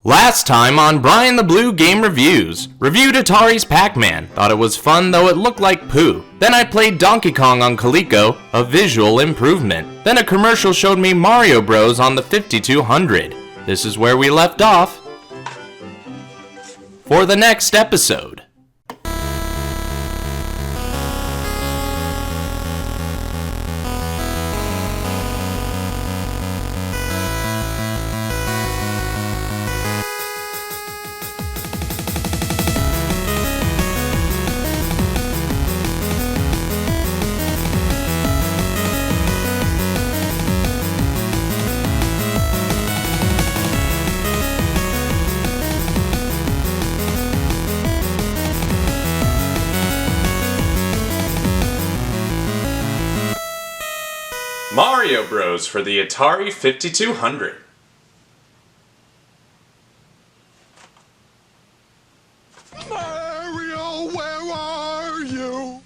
Last time on BrianTheBlue Game Reviews, reviewed Atari's Pac-Man, thought it was fun though it looked like poo. Then I played Donkey Kong on Coleco, a visual improvement. Then a commercial showed me Mario Bros on the 5200. This is where we left off for the next episode. Mario Bros. For the Atari 5200. Mario, where are you?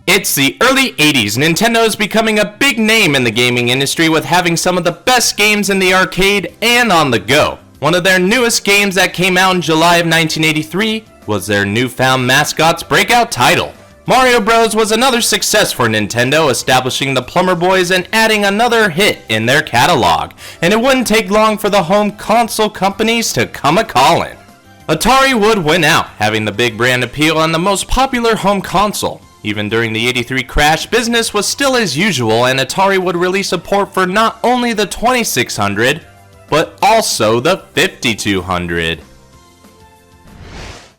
It's the early 80s. Nintendo is becoming a big name in the gaming industry with having some of the best games in the arcade and on the go. One of their newest games that came out in July of 1983 was their newfound mascot's breakout title. Mario Bros. Was another success for Nintendo, establishing the Plumber Boys and adding another hit in their catalog, and it wouldn't take long for the home console companies to come a-callin'. Atari would win out, having the big brand appeal and the most popular home console. Even during the 83 crash, business was still as usual, and Atari would release a port for not only the 2600, but also the 5200.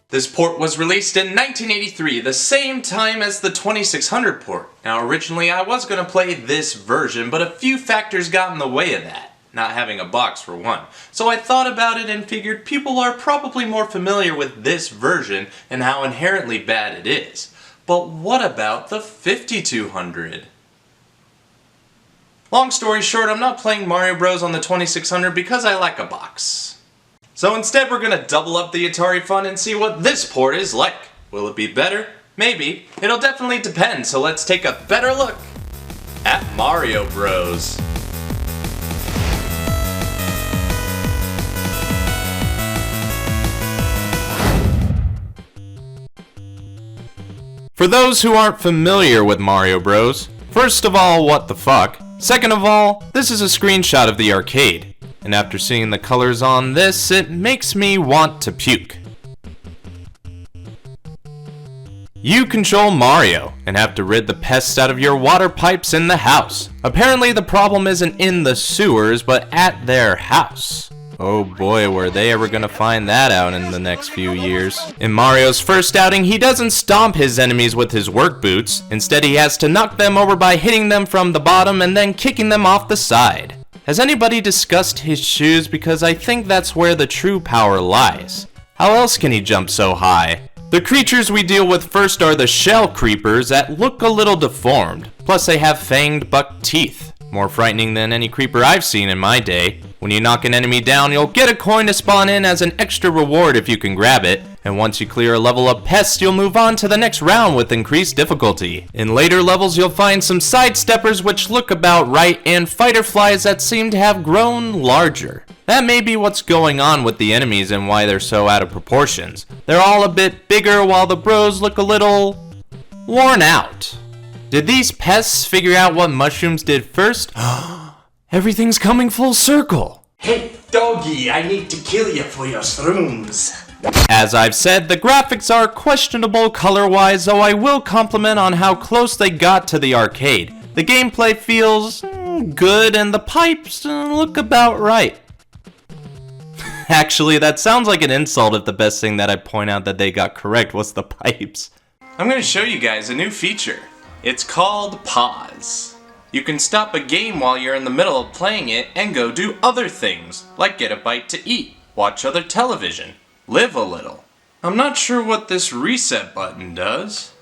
This port was released in 1983, the same time as the 2600 port. Now originally I was going to play this version, but a few factors got in the way of that. Not having a box for one. So I thought about it and figured people are probably more familiar with this version and how inherently bad it is. But what about the 5200? Long story short, I'm not playing Mario Bros. On the 2600 because I lack a box. So instead we're going to double up the Atari fun and see what this port is like. Will it be better? Maybe. It'll definitely depend, so let's take a better look at Mario Bros. For those who aren't familiar with Mario Bros, first of all, what the fuck? Second of all, this is a screenshot of the arcade. And after seeing the colors on this, it makes me want to puke. You control Mario and have to rid the pests out of your water pipes in the house. Apparently the problem isn't in the sewers, but at their house. Oh boy, were they ever gonna find that out in the next few years. In Mario's first outing, he doesn't stomp his enemies with his work boots. Instead, he has to knock them over by hitting them from the bottom and then kicking them off the side. Has anybody discussed his shoes? Because I think that's where the true power lies. How else can he jump so high? The creatures we deal with first are the shell creepers that look a little deformed. Plus they have fanged buck teeth. More frightening than any creeper I've seen in my day. When you knock an enemy down, you'll get a coin to spawn in as an extra reward if you can grab it. And once you clear a level of pests, you'll move on to the next round with increased difficulty. In later levels, you'll find some sidesteppers which look about right, and fighter flies that seem to have grown larger. That may be what's going on with the enemies and why they're so out of proportions. They're all a bit bigger while the bros look a little worn out. Did these pests figure out what mushrooms did first? Everything's coming full circle. Hey, doggy, I need to kill you for your shrooms. As I've said, the graphics are questionable color-wise, though I will compliment on how close they got to the arcade. The gameplay feels good, and the pipes look about right. Actually, that sounds like an insult if the best thing that I point out that they got correct was the pipes. I'm going to show you guys a new feature. It's called Pause. You can stop a game while you're in the middle of playing it and go do other things, like get a bite to eat, watch other television, live a little. I'm not sure what this reset button does.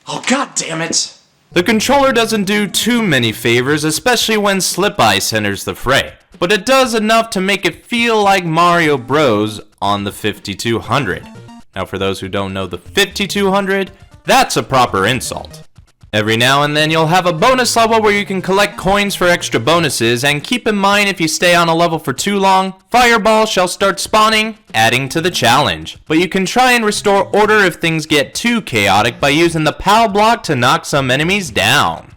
Oh, god damn it! The controller doesn't do too many favors, especially when Slip Ice enters the fray, but it does enough to make it feel like Mario Bros. On the 5200. Now for those who don't know the 5200, that's a proper insult. Every now and then you'll have a bonus level where you can collect coins for extra bonuses, and keep in mind if you stay on a level for too long, fireballs shall start spawning, adding to the challenge. But you can try and restore order if things get too chaotic by using the POW block to knock some enemies down.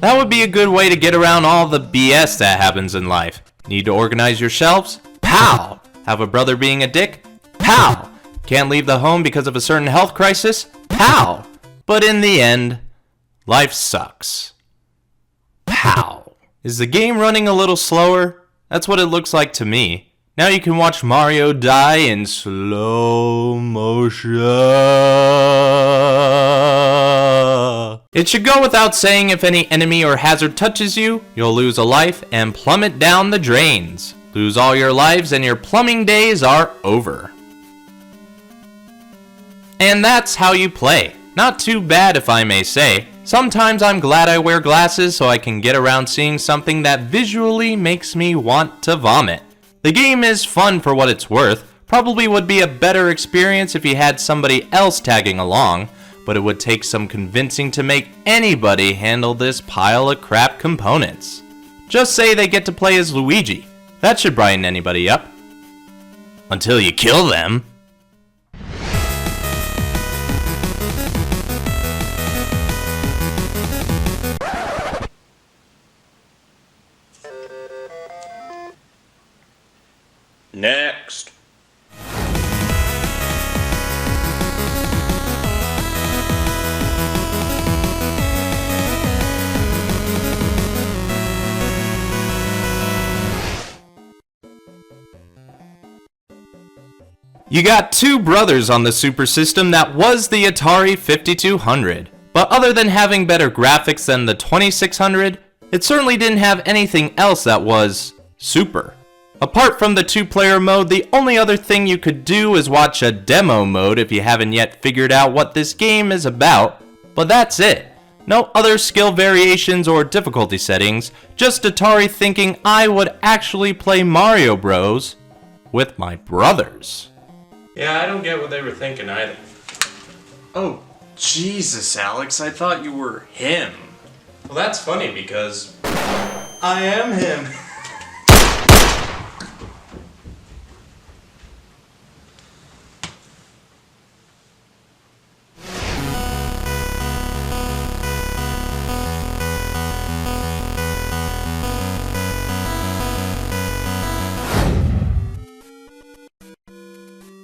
That would be a good way to get around all the BS that happens in life. Need to organize your shelves? POW! Have a brother being a dick? POW! Can't leave the home because of a certain health crisis? POW! But in the end, life sucks. POW! Is the game running a little slower? That's what it looks like to me. Now you can watch Mario die in slow motion. It should go without saying if any enemy or hazard touches you, you'll lose a life and plummet down the drains. Lose all your lives and your plumbing days are over. And that's how you play. Not too bad if I may say. Sometimes I'm glad I wear glasses so I can get around seeing something that visually makes me want to vomit. The game is fun for what it's worth. Probably would be a better experience if you had somebody else tagging along, but it would take some convincing to make anybody handle this pile of crap components. Just say they get to play as Luigi. That should brighten anybody up. Until you kill them. Next. You got two brothers on the SuperSystem that was the Atari 5200. But other than having better graphics than the 2600, it certainly didn't have anything else that was super. Apart from the two-player mode, the only other thing you could do is watch a demo mode if you haven't yet figured out what this game is about, but that's it. No other skill variations or difficulty settings, just Atari thinking I would actually play Mario Bros. With my brothers. Yeah, I don't get what they were thinking either. Oh, Jesus, Alex, I thought you were him. Well, that's funny because I am him.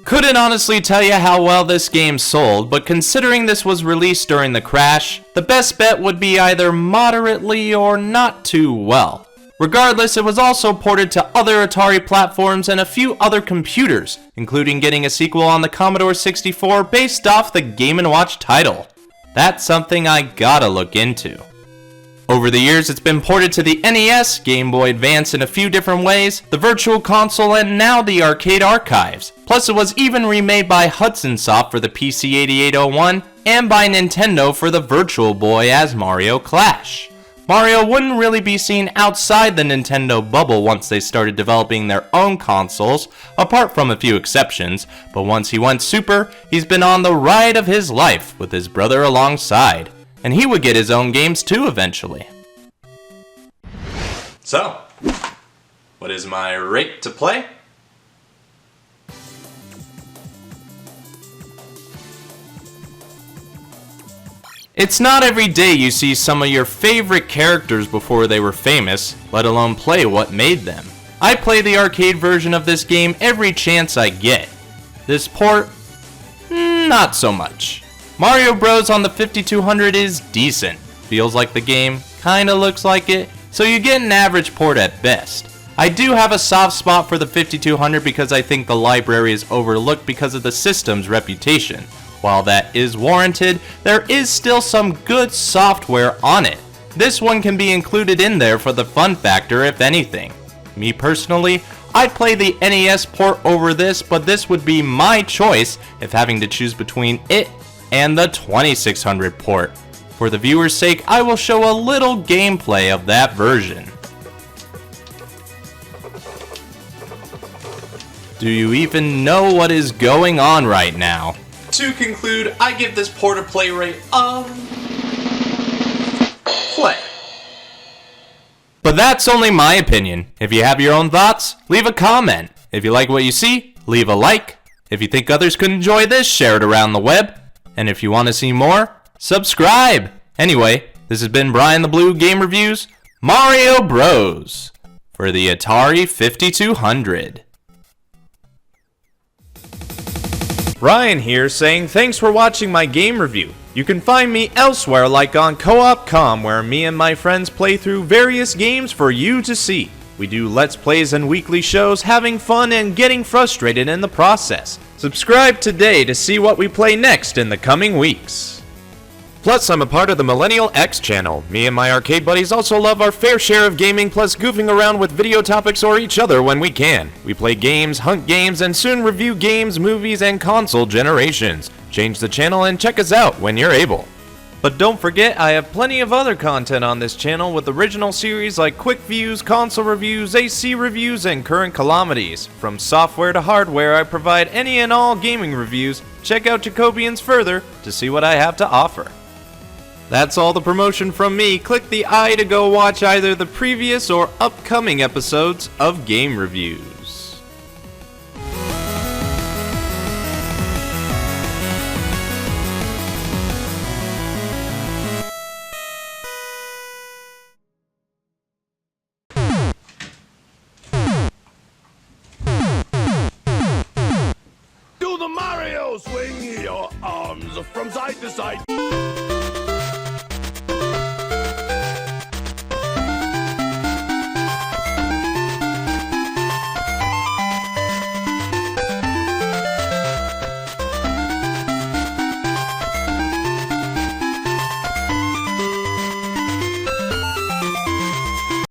Couldn't honestly tell you how well this game sold, but considering this was released during the crash, the best bet would be either moderately or not too well. Regardless, it was also ported to other Atari platforms and a few other computers, including getting a sequel on the Commodore 64 based off the Game & Watch title. That's something I gotta look into. Over the years, it's been ported to the NES, Game Boy Advance in a few different ways, the Virtual Console, and now the arcade archives. Plus, it was even remade by Hudson Soft for the PC 8801 and by Nintendo for the Virtual Boy as Mario Clash. Mario wouldn't really be seen outside the Nintendo bubble once they started developing their own consoles, apart from a few exceptions, but once he went Super, he's been on the ride of his life with his brother alongside. And he would get his own games too eventually. So, what is my rate to play? It's not every day you see some of your favorite characters before they were famous, let alone play what made them. I play the arcade version of this game every chance I get. This port, not so much. Mario Bros. On the 5200 is decent. Feels like the game, kinda looks like it, so you get an average port at best. I do have a soft spot for the 5200 because I think the library is overlooked because of the system's reputation. While that is warranted, there is still some good software on it. This one can be included in there for the fun factor if anything. Me personally, I'd play the NES port over this, but this would be my choice if having to choose between it and the 2600 port. For the viewer's sake, I will show a little gameplay of that version. Do you even know what is going on right now? To conclude, I give this port a play rate of But that's only my opinion. If you have your own thoughts, leave a comment. If you like what you see, leave a like. If you think others could enjoy this, share it around the web. And if you want to see more, subscribe. Anyway, this has been Brian the Blue Game Reviews, Mario Bros. For the Atari 5200. Brian here saying thanks for watching my game review. You can find me elsewhere like on Co-op.com where me and my friends play through various games for you to see. We do Let's Plays and weekly shows, having fun and getting frustrated in the process. Subscribe today to see what we play next in the coming weeks. Plus, I'm a part of the Millennial X channel. Me and my arcade buddies also love our fair share of gaming, plus goofing around with video topics or each other when we can. We play games, hunt games, and soon review games, movies, and console generations. Change the channel and check us out when you're able. But don't forget, I have plenty of other content on this channel with original series like quick views, console reviews, AC reviews, and current calamities. From software to hardware, I provide any and all gaming reviews. Check out Jacobians further to see what I have to offer. That's all the promotion from me. Click the I to go watch either the previous or upcoming episodes of Game Reviews. Do the Mario swing your arms from side to side.